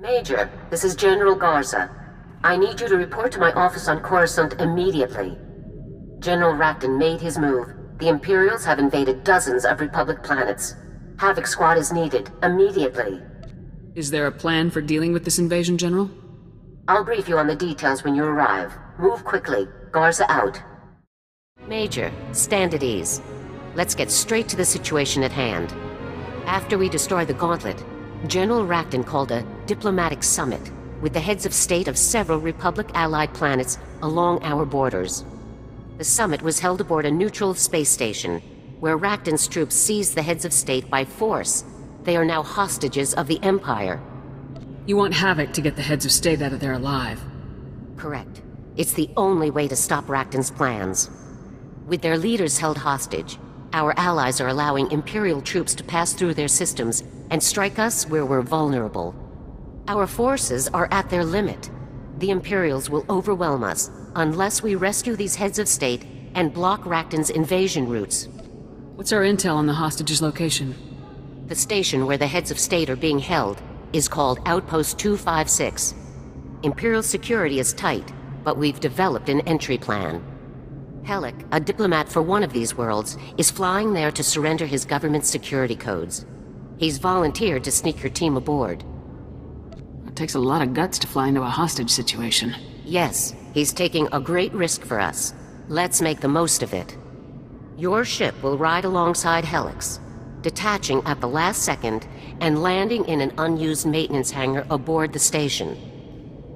Major, this is General Garza. I need you to report to my office on Coruscant immediately. General Racton made his move. The Imperials have invaded dozens of Republic planets. Havoc Squad is needed, immediately. Is there a plan for dealing with this invasion, General? I'll brief you on the details when you arrive. Move quickly. Garza out. Major, stand at ease. Let's get straight to the situation at hand. After we destroy the Gauntlet, General Racton called a diplomatic summit with the heads of state of several Republic-allied planets along our borders. The summit was held aboard a neutral space station, where Racton's troops seized the heads of state by force. They are now hostages of the Empire. You want Havoc to get the heads of state out of there alive? Correct. It's the only way to stop Racton's plans. With their leaders held hostage, our allies are allowing Imperial troops to pass through their systems and strike us where we're vulnerable. Our forces are at their limit. The Imperials will overwhelm us unless we rescue these heads of state and block Racton's invasion routes. What's our intel on the hostages' location? The station where the heads of state are being held is called Outpost 256. Imperial security is tight, but we've developed an entry plan. Hellick, a diplomat for one of these worlds, is flying there to surrender his government's security codes. He's volunteered to sneak your team aboard. It takes a lot of guts to fly into a hostage situation. Yes, he's taking a great risk for us. Let's make the most of it. Your ship will ride alongside Hellick's, detaching at the last second and landing in an unused maintenance hangar aboard the station.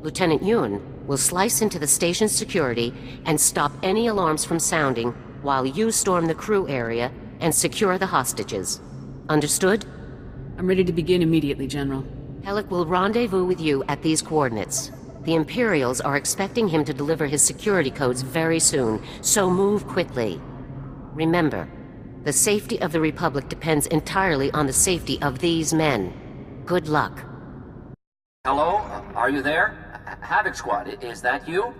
Lieutenant Yun will slice into the station's security and stop any alarms from sounding while you storm the crew area and secure the hostages. Understood? I'm ready to begin immediately, General. Hellick will rendezvous with you at these coordinates. The Imperials are expecting him to deliver his security codes very soon, so move quickly. Remember, the safety of the Republic depends entirely on the safety of these men. Good luck. Hello? Are you there? Havoc Squad, is that you?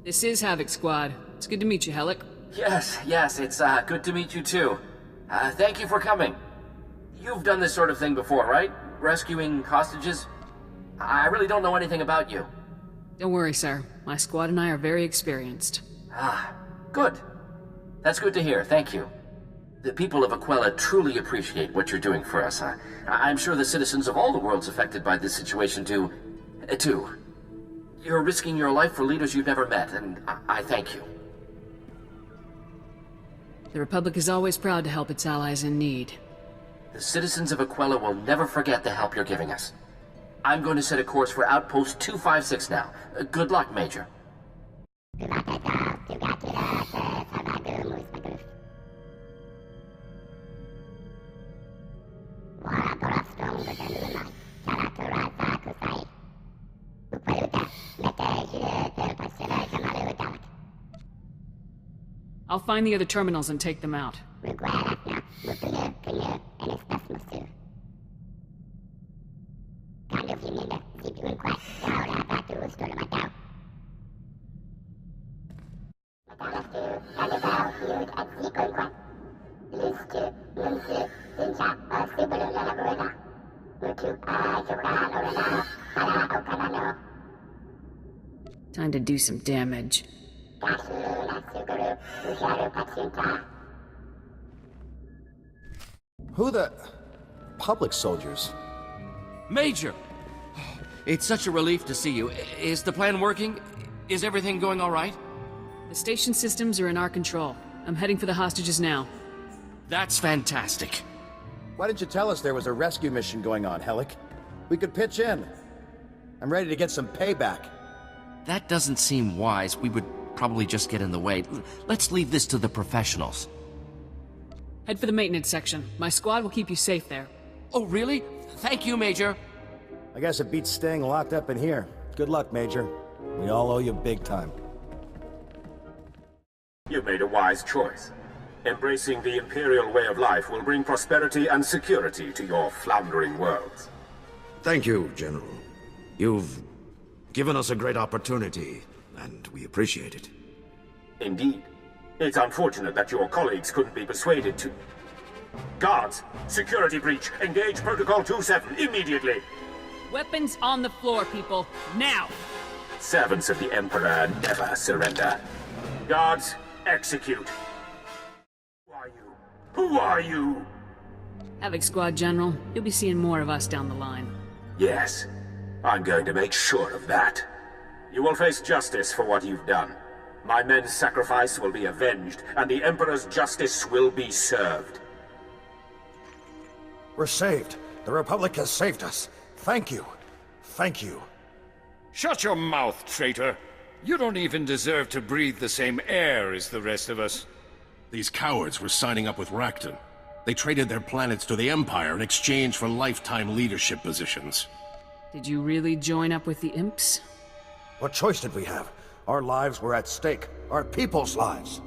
This is Havoc Squad. It's good to meet you, Hellick. Yes, it's good to meet you too. Thank you for coming. You've done this sort of thing before, right? Rescuing hostages? I really don't know anything about you. Don't worry, sir. My squad and I are very experienced. Good. That's good to hear, thank you. The people of Aquila truly appreciate what you're doing for us. I'm sure the citizens of all the worlds affected by this situation do, too. You're risking your life for leaders you've never met, and I thank you. The Republic is always proud to help its allies in need. The citizens of Aquila will never forget the help you're giving us. I'm going to set a course for Outpost 256 now. Good luck, Major. I'll find the other terminals and take them out. Time to do some damage. Who the... public soldiers? Major! It's such a relief to see you. Is the plan working? Is everything going all right? The station systems are in our control. I'm heading for the hostages now. That's fantastic. Why didn't you tell us there was a rescue mission going on, Hellick? We could pitch in. I'm ready to get some payback. That doesn't seem wise. We would probably just get in the way. Let's leave this to the professionals. Head for the maintenance section. My squad will keep you safe there. Oh, really? Thank you, Major. I guess it beats staying locked up in here. Good luck, Major. We all owe you big time. You made a wise choice. Embracing the Imperial way of life will bring prosperity and security to your floundering worlds. Thank you, General. You've given us a great opportunity, and we appreciate it. Indeed. It's unfortunate that your colleagues couldn't be persuaded to... Guards! Security breach! Engage Protocol 27 immediately! Weapons on the floor, people. Now! Servants of the Emperor never surrender. Guards, execute. Who are you? Who are you? Havoc Squad, General. You'll be seeing more of us down the line. Yes, I'm going to make sure of that. You will face justice for what you've done. My men's sacrifice will be avenged, and the Emperor's justice will be served. We're saved. The Republic has saved us. Thank you. Thank you. Shut your mouth, traitor. You don't even deserve to breathe the same air as the rest of us. These cowards were signing up with Rakton. They traded their planets to the Empire in exchange for lifetime leadership positions. Did you really join up with the imps? What choice did we have? Our lives were at stake. Our people's lives.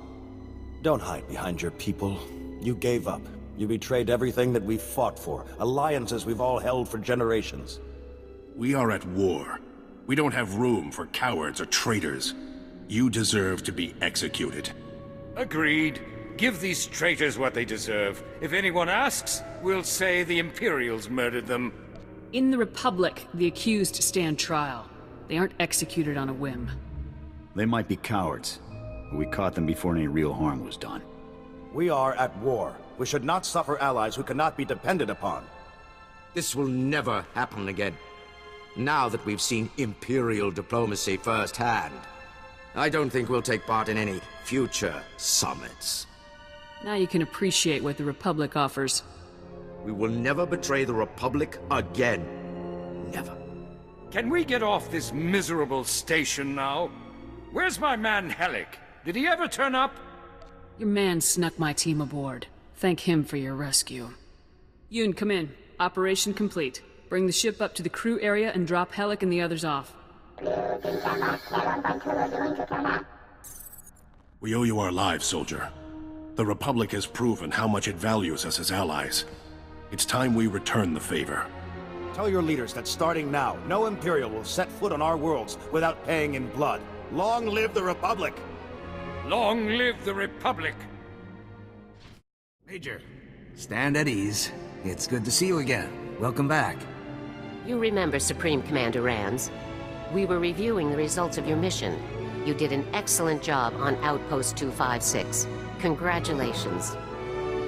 Don't hide behind your people. You gave up. You betrayed everything that we've fought for. Alliances we've all held for generations. We are at war. We don't have room for cowards or traitors. You deserve to be executed. Agreed. Give these traitors what they deserve. If anyone asks, we'll say the Imperials murdered them. In the Republic, the accused stand trial. They aren't executed on a whim. They might be cowards, but we caught them before any real harm was done. We are at war. We should not suffer allies who cannot be depended upon. This will never happen again. Now that we've seen Imperial diplomacy firsthand, I don't think we'll take part in any future summits. Now you can appreciate what the Republic offers. We will never betray the Republic again. Never. Can we get off this miserable station now? Where's my man Helic? Did he ever turn up? Your man snuck my team aboard. Thank him for your rescue. Yoon, come in. Operation complete. Bring the ship up to the crew area and drop Helic and the others off. We owe you our lives, soldier. The Republic has proven how much it values us as allies. It's time we return the favor. Tell your leaders that starting now, no Imperial will set foot on our worlds without paying in blood. Long live the Republic! Long live the Republic! Major, stand at ease. It's good to see you again. Welcome back. You remember Supreme Commander Rands. We were reviewing the results of your mission. You did an excellent job on Outpost 256. Congratulations.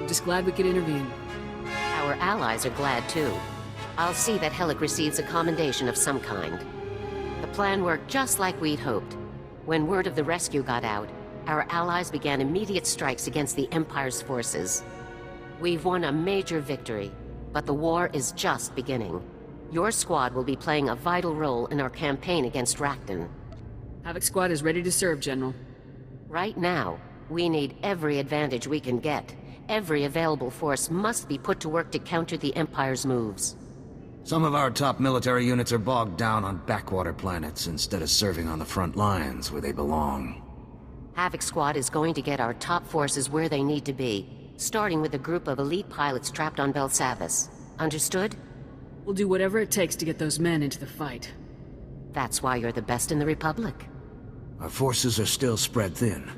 Just glad we could intervene. Our allies are glad too. I'll see that Helic receives a commendation of some kind. The plan worked just like we'd hoped. When word of the rescue got out, our allies began immediate strikes against the Empire's forces. We've won a major victory, but the war is just beginning. Your squad will be playing a vital role in our campaign against Rakton. Havoc Squad is ready to serve, General. Right now, we need every advantage we can get. Every available force must be put to work to counter the Empire's moves. Some of our top military units are bogged down on backwater planets instead of serving on the front lines where they belong. Havoc Squad is going to get our top forces where they need to be, starting with a group of elite pilots trapped on Belsavis. Understood? We'll do whatever it takes to get those men into the fight. That's why you're the best in the Republic. Our forces are still spread thin.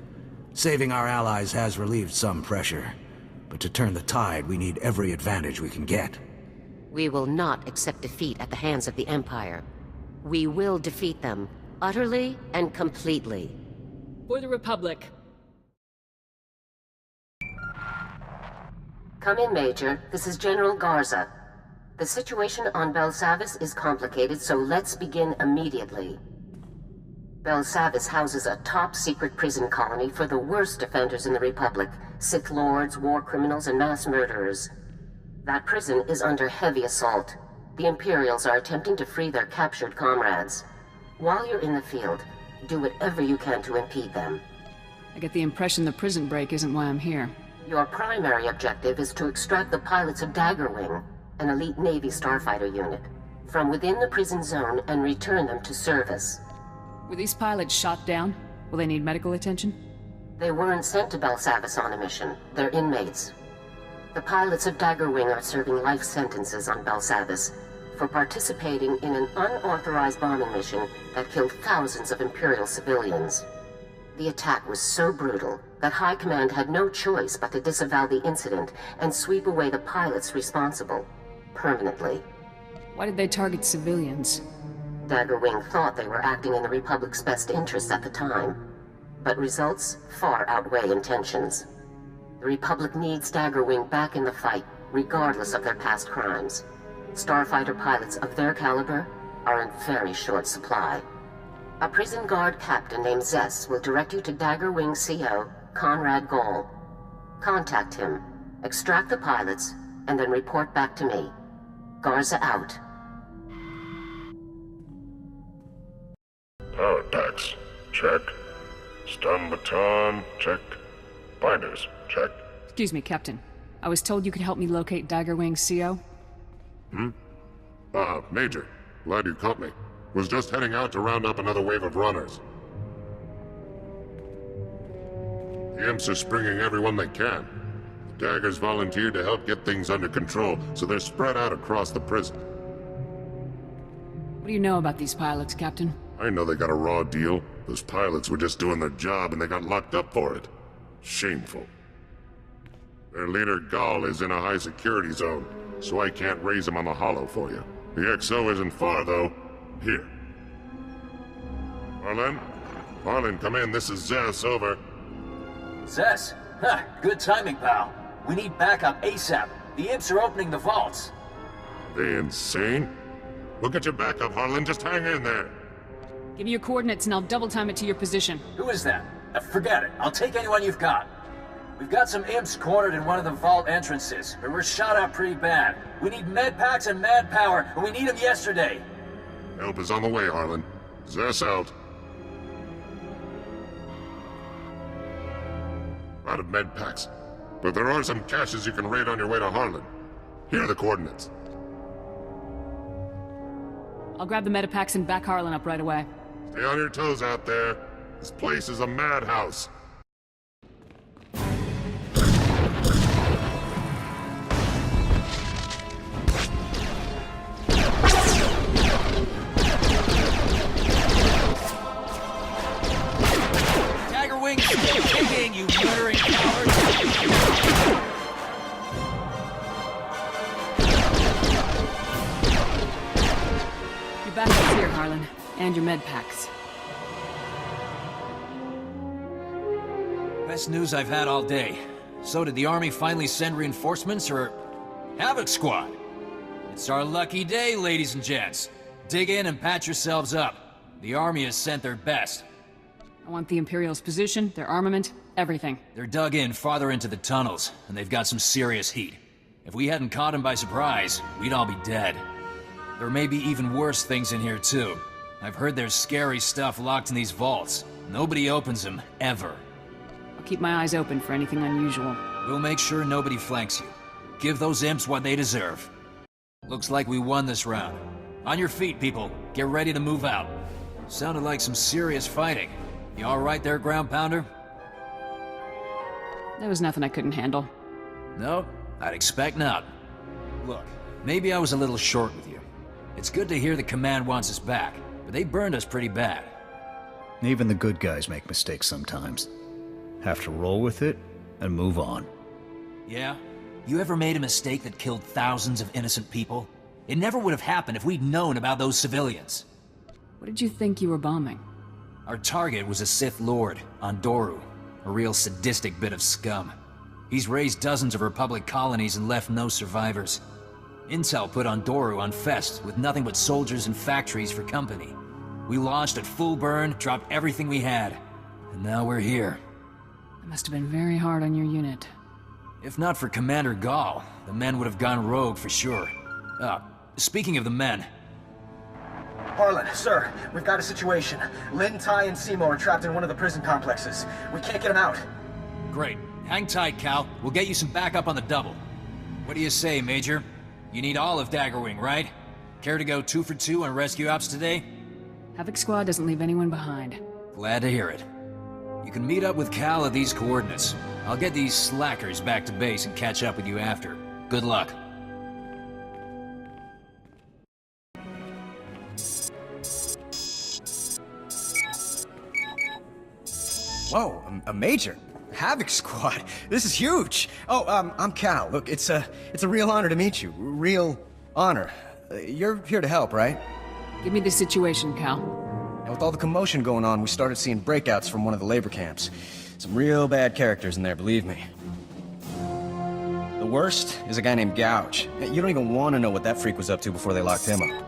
Saving our allies has relieved some pressure. But to turn the tide, we need every advantage we can get. We will not accept defeat at the hands of the Empire. We will defeat them, utterly and completely. For the Republic. Come in, Major. This is General Garza. The situation on Belsavis is complicated, so let's begin immediately. Belsavis houses a top-secret prison colony for the worst offenders in the Republic, Sith Lords, war criminals, and mass murderers. That prison is under heavy assault. The Imperials are attempting to free their captured comrades. While you're in the field, do whatever you can to impede them. I get the impression the prison break isn't why I'm here. Your primary objective is to extract the pilots of Daggerwing, an elite Navy starfighter unit, from within the prison zone and return them to service. Were these pilots shot down? Will they need medical attention? They weren't sent to Belsavis on a mission. They're inmates. The pilots of Daggerwing are serving life sentences on Belsavis for participating in an unauthorized bombing mission that killed thousands of Imperial civilians. The attack was so brutal that High Command had no choice but to disavow the incident and sweep away the pilots responsible, permanently. Why did they target civilians? Daggerwing thought they were acting in the Republic's best interests at the time. But results far outweigh intentions. The Republic needs Daggerwing back in the fight, regardless of their past crimes. Starfighter pilots of their caliber are in very short supply. A prison guard captain named Zess will direct you to Daggerwing CO Conrad Goll. Contact him, extract the pilots, and then report back to me. Garza out. Power packs, check. Stun baton, check. Binders, check. Excuse me, Captain. I was told you could help me locate Daggerwing CO. Major. Glad you caught me. Was just heading out to round up another wave of runners. The imps are springing everyone they can. The Daggers volunteered to help get things under control, so they're spread out across the prison. What do you know about these pilots, Captain? I know they got a raw deal. Those pilots were just doing their job and they got locked up for it. Shameful. Their leader, Gall, is in a high security zone, so I can't raise him on the hollow for you. The XO isn't far, though. Here. Harlan? Harlan, come in. This is Zess, over. Zess? Huh, good timing, pal. We need backup ASAP. The imps are opening the vaults. They insane? We'll get you backup, Harlan. Just hang in there. Give me your coordinates and I'll double time it to your position. Who is that? Forget it. I'll take anyone you've got. We've got some imps cornered in one of the vault entrances, but we're shot up pretty bad. We need med packs and mad power, and we need them yesterday. Help is on the way, Harlan. Zess out. Out of med packs. But there are some caches you can raid on your way to Harlan. Here are the coordinates. I'll grab the medipacks and back Harlan up right away. Stay on your toes out there. This place is a madhouse. Daggerwing, dig in, you murdering coward! Your backup's here, Harlan. And your medpacks. Best news I've had all day. So did the Army finally send reinforcements, or... Havoc Squad? It's our lucky day, ladies and gents. Dig in and patch yourselves up. The Army has sent their best. I want the Imperial's position, their armament, everything. They're dug in farther into the tunnels, and they've got some serious heat. If we hadn't caught them by surprise, we'd all be dead. There may be even worse things in here, too. I've heard there's scary stuff locked in these vaults. Nobody opens them, ever. I'll keep my eyes open for anything unusual. We'll make sure nobody flanks you. Give those imps what they deserve. Looks like we won this round. On your feet, people. Get ready to move out. Sounded like some serious fighting. You all right there, ground pounder? There was nothing I couldn't handle. No, I'd expect not. Look, maybe I was a little short with you. It's good to hear the command wants us back, but they burned us pretty bad. Even the good guys make mistakes sometimes. Have to roll with it and move on. Yeah? You ever made a mistake that killed thousands of innocent people? It never would have happened if we'd known about those civilians. What did you think you were bombing? Our target was a Sith Lord, Ondoru, a real sadistic bit of scum. He's raised dozens of Republic colonies and left no survivors. Intel put Ondoru on Fest with nothing but soldiers and factories for company. We launched at full burn, dropped everything we had, and now we're here. It must have been very hard on your unit. If not for Commander Gall, the men would have gone rogue for sure. Speaking of the men... Harlan, sir, we've got a situation. Lin, Tai, and Seymour are trapped in one of the prison complexes. We can't get them out. Great. Hang tight, Cal. We'll get you some backup on the double. What do you say, Major? You need all of Daggerwing, right? Care to go 2 for 2 on rescue ops today? Havoc Squad doesn't leave anyone behind. Glad to hear it. You can meet up with Cal at these coordinates. I'll get these slackers back to base and catch up with you after. Good luck. Whoa, a major. Havoc Squad. This is huge. Oh, I'm Cal. Look, it's a real honor to meet you. Real honor. You're here to help, right? Give me the situation, Cal. And with all the commotion going on, we started seeing breakouts from one of the labor camps. Some real bad characters in there, believe me. The worst is a guy named Gouge. You don't even want to know what that freak was up to before they locked him up.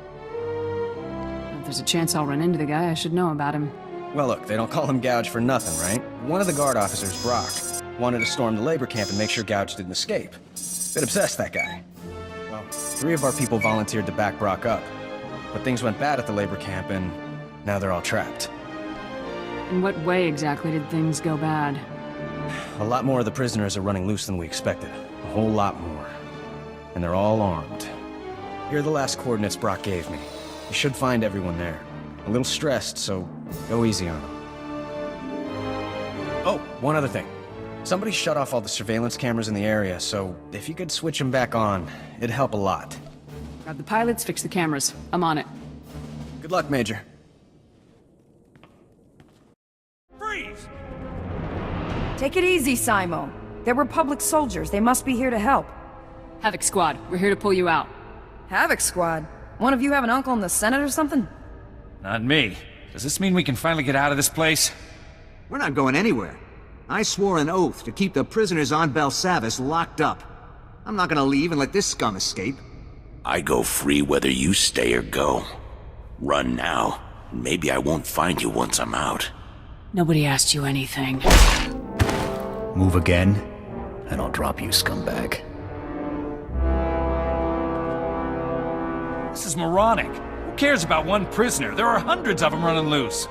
If there's a chance I'll run into the guy, I should know about him. Well, look, they don't call him Gouge for nothing, right? One of the guard officers, Brock, wanted to storm the labor camp and make sure Gouge didn't escape. Bit obsessed, that guy. Well, 3 of our people volunteered to back Brock up. But things went bad at the labor camp, and now they're all trapped. In what way exactly did things go bad? A lot more of the prisoners are running loose than we expected. A whole lot more. And they're all armed. Here are the last coordinates Brock gave me. You should find everyone there. A little stressed, so go easy on them. Oh, one other thing. Somebody shut off all the surveillance cameras in the area, so if you could switch them back on, it'd help a lot. Grab the pilots, fix the cameras. I'm on it. Good luck, Major. Freeze! Take it easy, Simo. They're Republic soldiers. They must be here to help. Havoc Squad, we're here to pull you out. Havoc Squad? One of you have an uncle in the Senate or something? Not me. Does this mean we can finally get out of this place? We're not going anywhere. I swore an oath to keep the prisoners on Belsavis locked up. I'm not gonna leave and let this scum escape. I go free whether you stay or go. Run now. Maybe I won't find you once I'm out. Nobody asked you anything. Move again, and I'll drop you, scumbag. This is moronic. Who cares about one prisoner? There are hundreds of them running loose.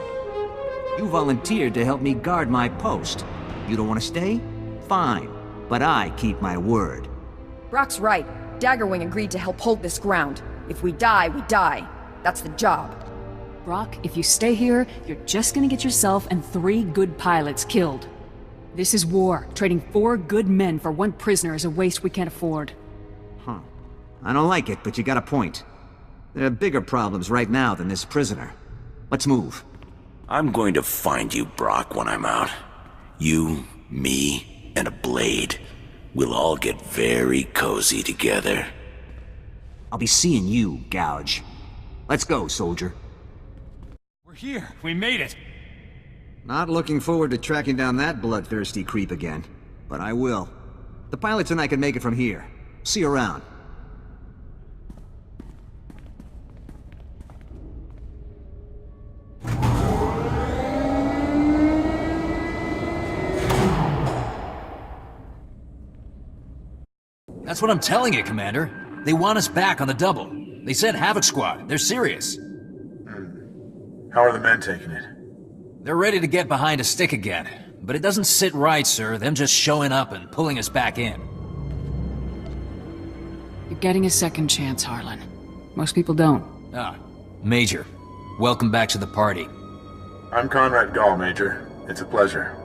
You volunteered to help me guard my post. You don't want to stay? Fine. But I keep my word. Brock's right. Daggerwing agreed to help hold this ground. If we die, we die. That's the job. Brock, if you stay here, you're just gonna get yourself and 3 good pilots killed. This is war. Trading 4 good men for 1 prisoner is a waste we can't afford. Huh. I don't like it, but you got a point. There are bigger problems right now than this prisoner. Let's move. I'm going to find you, Brock, when I'm out. You, me, and a blade. We'll all get very cozy together. I'll be seeing you, Gouge. Let's go, soldier. We're here. We made it. Not looking forward to tracking down that bloodthirsty creep again. But I will. The pilots and I can make it from here. See you around. That's what I'm telling you, Commander. They want us back on the double. They said Havoc Squad. They're serious. How are the men taking it? They're ready to get behind a stick again. But it doesn't sit right, sir, them just showing up and pulling us back in. You're getting a second chance, Harlan. Most people don't. Ah, Major. Welcome back to the party. I'm Conrad Gall, Major. It's a pleasure.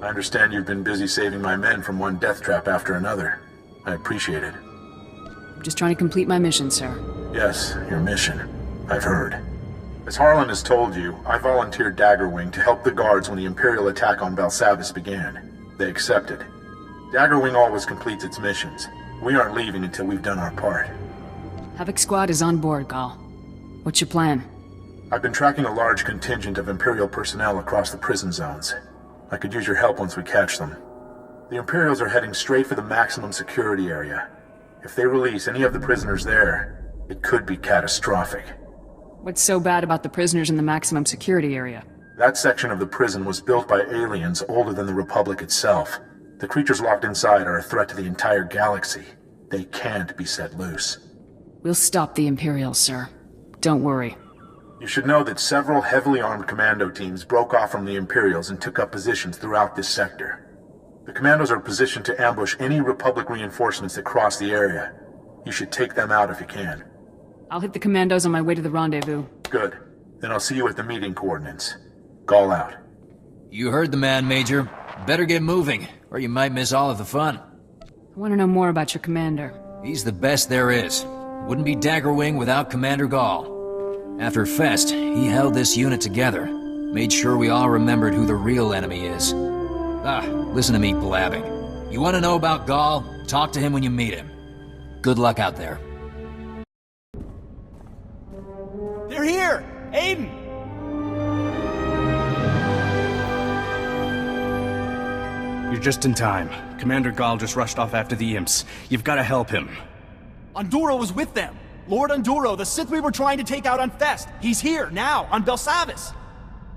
I understand you've been busy saving my men from one death trap after another. I appreciate it. I'm just trying to complete my mission, sir. Yes, your mission. I've heard. As Harlan has told you, I volunteered Daggerwing to help the guards when the Imperial attack on Belsavis began. They accepted. Daggerwing always completes its missions. We aren't leaving until we've done our part. Havoc Squad is on board, Gall. What's your plan? I've been tracking a large contingent of Imperial personnel across the prison zones. I could use your help once we catch them. The Imperials are heading straight for the maximum security area. If they release any of the prisoners there, it could be catastrophic. What's so bad about the prisoners in the maximum security area? That section of the prison was built by aliens older than the Republic itself. The creatures locked inside are a threat to the entire galaxy. They can't be set loose. We'll stop the Imperials, sir. Don't worry. You should know that several heavily armed commando teams broke off from the Imperials and took up positions throughout this sector. The commandos are positioned to ambush any Republic reinforcements that cross the area. You should take them out if you can. I'll hit the commandos on my way to the rendezvous. Good. Then I'll see you at the meeting coordinates. Gall out. You heard the man, Major. Better get moving, or you might miss all of the fun. I want to know more about your commander. He's the best there is. Wouldn't be Daggerwing without Commander Gall. After Fest, he held this unit together. Made sure we all remembered who the real enemy is. Ah, listen to me blabbing. You want to know about Gall? Talk to him when you meet him. Good luck out there. They're here! Aiden! You're just in time. Commander Gall just rushed off after the imps. You've got to help him. Anduro was with them! Lord Anduro, the Sith we were trying to take out on Fest! He's here, now, on Belsavis!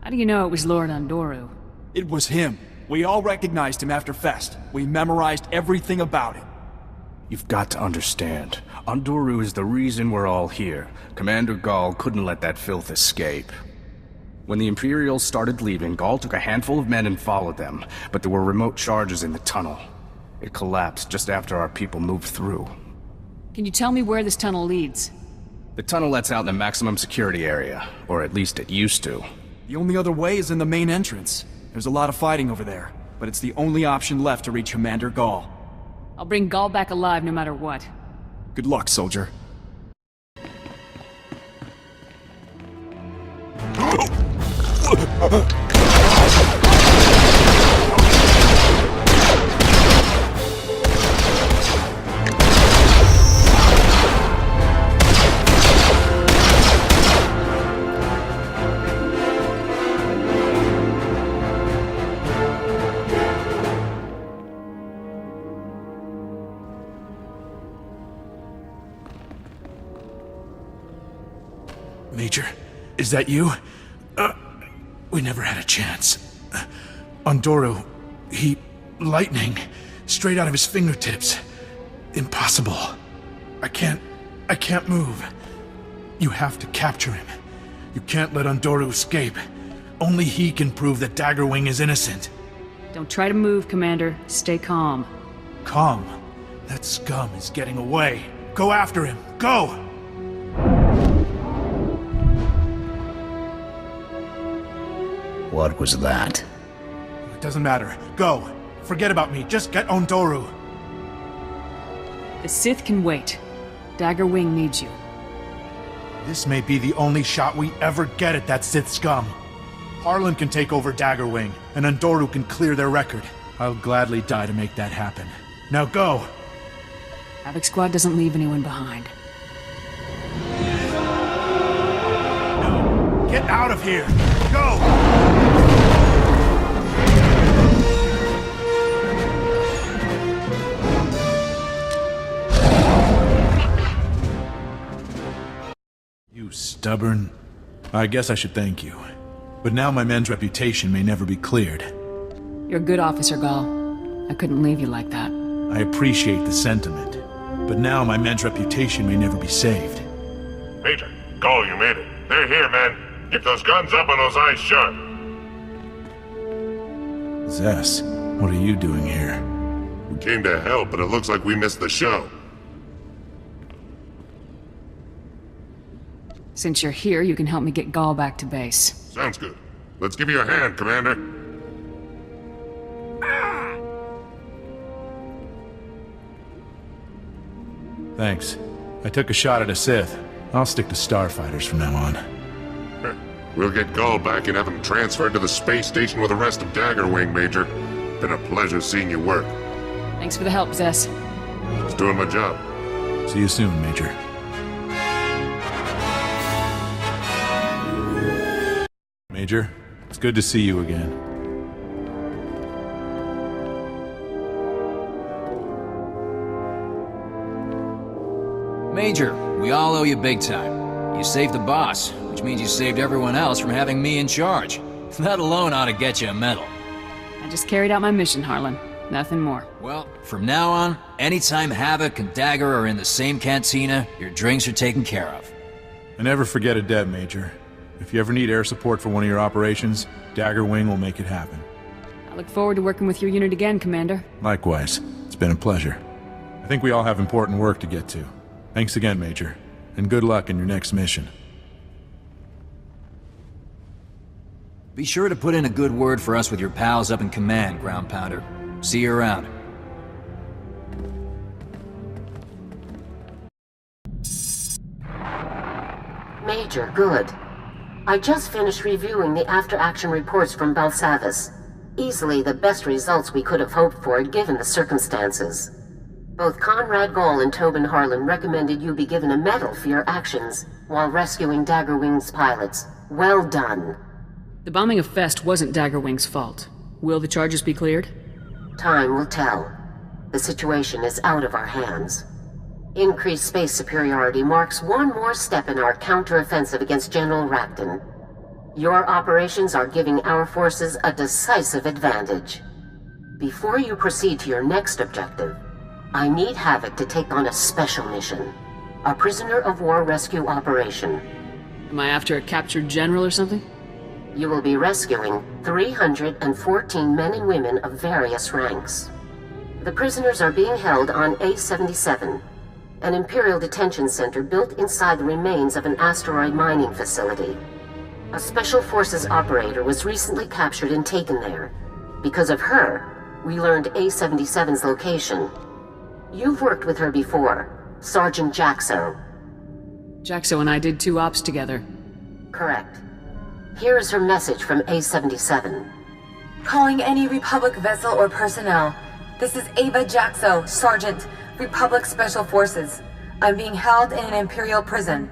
How do you know it was Lord Andoro? It was him. We all recognized him after Fest. We memorized everything about him. You've got to understand. Andoro is the reason we're all here. Commander Gall couldn't let that filth escape. When the Imperials started leaving, Gall took a handful of men and followed them, but there were remote charges in the tunnel. It collapsed just after our people moved through. Can you tell me where this tunnel leads? The tunnel lets out in the maximum security area, or at least it used to. The only other way is in the main entrance. There's a lot of fighting over there, but it's the only option left to reach Commander Gall. I'll bring Gall back alive no matter what. Good luck, soldier. Major, is that you? We never had a chance. Andoro, lightning, straight out of his fingertips. Impossible. I can't move. You have to capture him. You can't let Andoro escape. Only he can prove that Daggerwing is innocent. Don't try to move, Commander. Stay calm. Calm? That scum is getting away. Go after him. Go! What was that? It doesn't matter. Go. Forget about me. Just get Ondoru. The Sith can wait. Daggerwing needs you. This may be the only shot we ever get at that Sith scum. Harlan can take over Daggerwing, and Ondoru can clear their record. I'll gladly die to make that happen. Now go! Havoc Squad doesn't leave anyone behind. No! Get out of here! Go! You stubborn... I guess I should thank you. But now my men's reputation may never be cleared. You're a good officer, Gall. I couldn't leave you like that. I appreciate the sentiment. But now my men's reputation may never be saved. Major, Gall, you made it. They're here, man. Keep those guns up and those eyes shut. Zess, what are you doing here? We came to help, but it looks like we missed the show. Since you're here, you can help me get Gall back to base. Sounds good. Let's give you a hand, Commander. Thanks. I took a shot at a Sith. I'll stick to starfighters from now on. We'll get Gall back and have him transferred to the space station with the rest of Daggerwing, Major. Been a pleasure seeing you work. Thanks for the help, Zess. Just doing my job. See you soon, Major. Major, it's good to see you again. Major, we all owe you big time. You saved the boss, which means you saved everyone else from having me in charge. That alone ought to get you a medal. I just carried out my mission, Harlan. Nothing more. Well, from now on, anytime Havoc and Dagger are in the same cantina, your drinks are taken care of. And never forget a debt, Major. If you ever need air support for one of your operations, Daggerwing will make it happen. I look forward to working with your unit again, Commander. Likewise. It's been a pleasure. I think we all have important work to get to. Thanks again, Major. And good luck in your next mission. Be sure to put in a good word for us with your pals up in command, Ground Pounder. See you around. Major, good. I just finished reviewing the after-action reports from Belsavis. Easily the best results we could have hoped for given the circumstances. Both Conrad Gall and Tobin Harlan recommended you be given a medal for your actions, while rescuing Daggerwing's pilots. Well done. The bombing of Fest wasn't Daggerwing's fault. Will the charges be cleared? Time will tell. The situation is out of our hands. Increased space superiority marks one more step in our counteroffensive against General Rakton. Your operations are giving our forces a decisive advantage. Before you proceed to your next objective, I need Havoc to take on a special mission. A prisoner of war rescue operation. Am I after a captured general or something? You will be rescuing 314 men and women of various ranks. The prisoners are being held on A-77, an Imperial detention center built inside the remains of an asteroid mining facility. A Special Forces operator was recently captured and taken there. Because of her, we learned A-77's location. You've worked with her before, Sergeant Jaxo. Jaxo and I did 2 ops together. Correct. Here is her message from A-77. Calling any Republic vessel or personnel. This is Ava Jaxo, Sergeant, Republic Special Forces. I'm being held in an Imperial prison.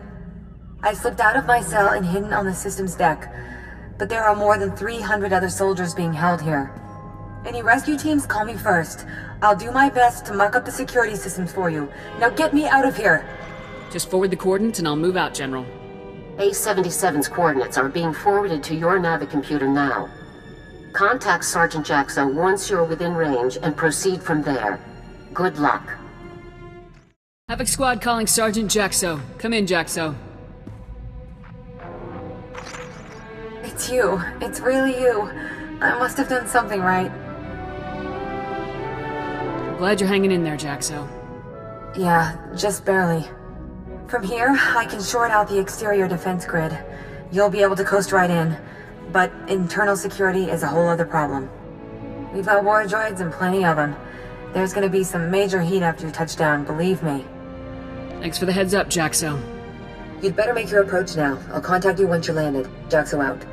I slipped out of my cell and hidden on the system's deck, but there are more than 300 other soldiers being held here. Any rescue teams, call me first. I'll do my best to muck up the security systems for you. Now get me out of here! Just forward the coordinates and I'll move out, General. A-77's coordinates are being forwarded to your navicomputer now. Contact Sergeant Jaxo once you're within range and proceed from there. Good luck. Havoc Squad calling Sergeant Jaxo. Come in, Jaxo. It's you. It's really you. I must have done something right. Glad you're hanging in there, Jaxo. Yeah, just barely. From here, I can short out the exterior defense grid. You'll be able to coast right in. But internal security is a whole other problem. We've got war droids and plenty of them. There's gonna be some major heat after you touch down, believe me. Thanks for the heads up, Jaxo. You'd better make your approach now. I'll contact you once you're landed. Jaxo out.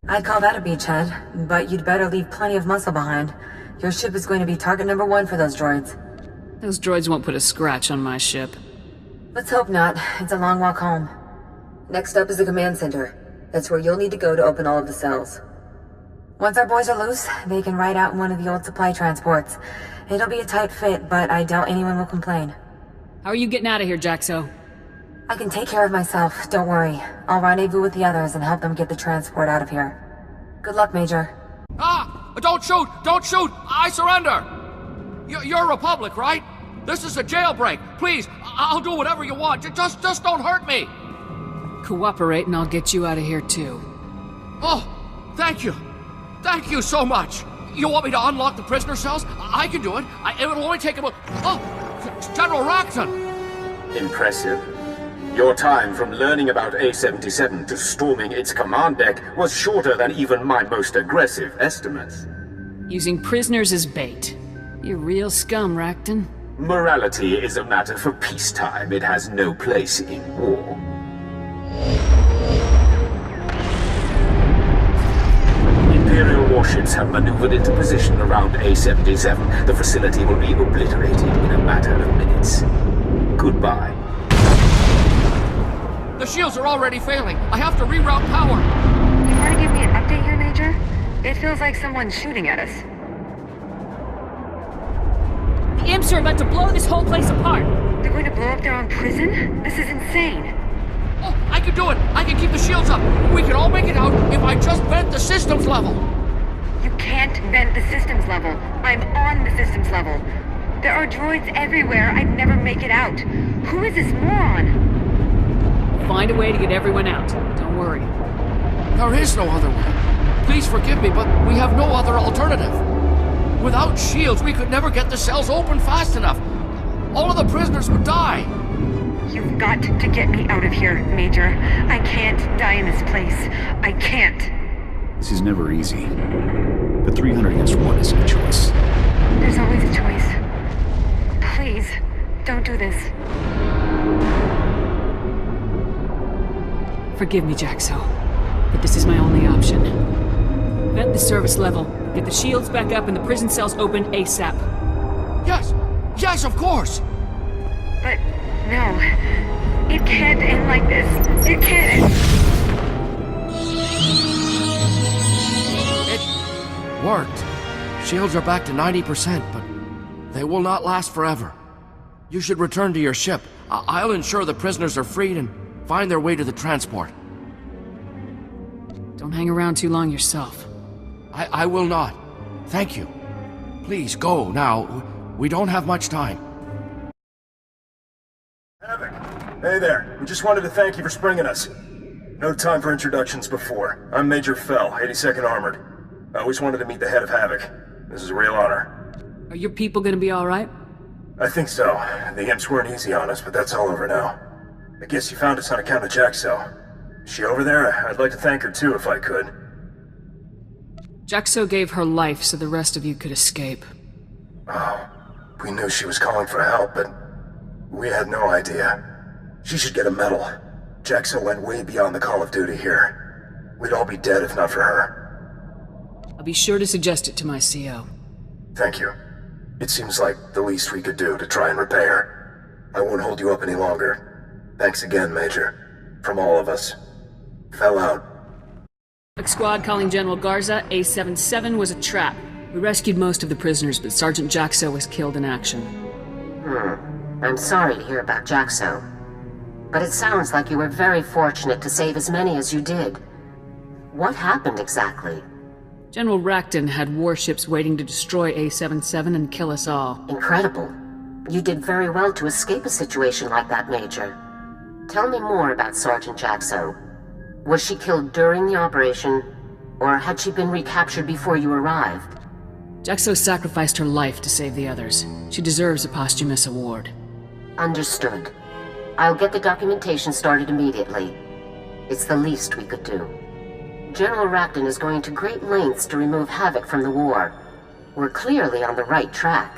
I'd call that a beachhead, but you'd better leave plenty of muscle behind. Your ship is going to be target number 1 for those droids. Those droids won't put a scratch on my ship. Let's hope not. It's a long walk home. Next up is the command center. That's where you'll need to go to open all of the cells. Once our boys are loose, they can ride out in one of the old supply transports. It'll be a tight fit, but I doubt anyone will complain. How are you getting out of here, Jaxo? I can take care of myself, don't worry. I'll rendezvous with the others and help them get the transport out of here. Good luck, Major. Ah! Don't shoot! Don't shoot! I surrender! You're Republic, right? This is a jailbreak. Please, I'll do whatever you want. Just don't hurt me! Cooperate and I'll get you out of here too. Oh, thank you. Thank you so much. You want me to unlock the prisoner cells? I can do it. It will only take about... Oh! General Rakton! Impressive. Your time from learning about A-77 to storming its command deck was shorter than even my most aggressive estimates. Using prisoners as bait. You're real scum, Rakton. Morality is a matter for peacetime. It has no place in war. Imperial warships have maneuvered into position around A-77. The facility will be obliterated in a matter of minutes. Goodbye. The shields are already failing. I have to reroute power. You want to give me an update here, Major? It feels like someone's shooting at us. The imps are about to blow this whole place apart. They're going to blow up their own prison? This is insane. Oh, I can do it. I can keep the shields up. We can all make it out if I just vent the systems level. You can't vent the systems level. I'm on the systems level. There are droids everywhere. I'd never make it out. Who is this moron? Find a way to get everyone out. Don't worry. There is no other way. Please forgive me, but we have no other alternative. Without shields, we could never get the cells open fast enough. All of the prisoners would die. You've got to get me out of here, Major. I can't die in this place. I can't. This is never easy. But 300 against 1 isn't a choice. There's always a choice. Please, don't do this. Forgive me, Jaxo, but this is my only option. Vent the service level, get the shields back up and the prison cells open ASAP. Yes! Yes, of course! But, no. It can't end like this. It can't. It worked. Shields are back to 90%, but they will not last forever. You should return to your ship. I'll ensure the prisoners are freed and find their way to the transport. Don't hang around too long yourself. I will not. Thank you. Please go now. We don't have much time. Havoc. Hey there. We just wanted to thank you for springing us. No time for introductions before. I'm Major Fell, 82nd Armored. I always wanted to meet the head of Havoc. This is a real honor. Are your people gonna be alright? I think so. The imps weren't easy on us, but that's all over now. I guess you found us on account of Jaxo. Is she over there? I'd like to thank her too if I could. Jaxo gave her life so the rest of you could escape. Oh, we knew she was calling for help, but we had no idea. She should get a medal. Jaxo went way beyond the call of duty here. We'd all be dead if not for her. I'll be sure to suggest it to my CO. Thank you. It seems like the least we could do to try and repay her. I won't hold you up any longer. Thanks again, Major. From all of us. Fell out. Squad calling General Garza, A77 was a trap. We rescued most of the prisoners, but Sergeant Jaxo was killed in action. I'm sorry to hear about Jaxo. But it sounds like you were very fortunate to save as many as you did. What happened exactly? General Rakton had warships waiting to destroy A77 and kill us all. Incredible. You did very well to escape a situation like that, Major. Tell me more about Sergeant Jaxo. Was she killed during the operation, or had she been recaptured before you arrived? Jaxo sacrificed her life to save the others. She deserves a posthumous award. Understood. I'll get the documentation started immediately. It's the least we could do. General Rakton is going to great lengths to remove Havoc from the war. We're clearly on the right track.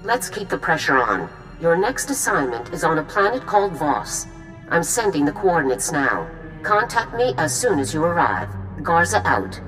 Let's keep the pressure on. Your next assignment is on a planet called Voss. I'm sending the coordinates now. Contact me as soon as you arrive. Garza out.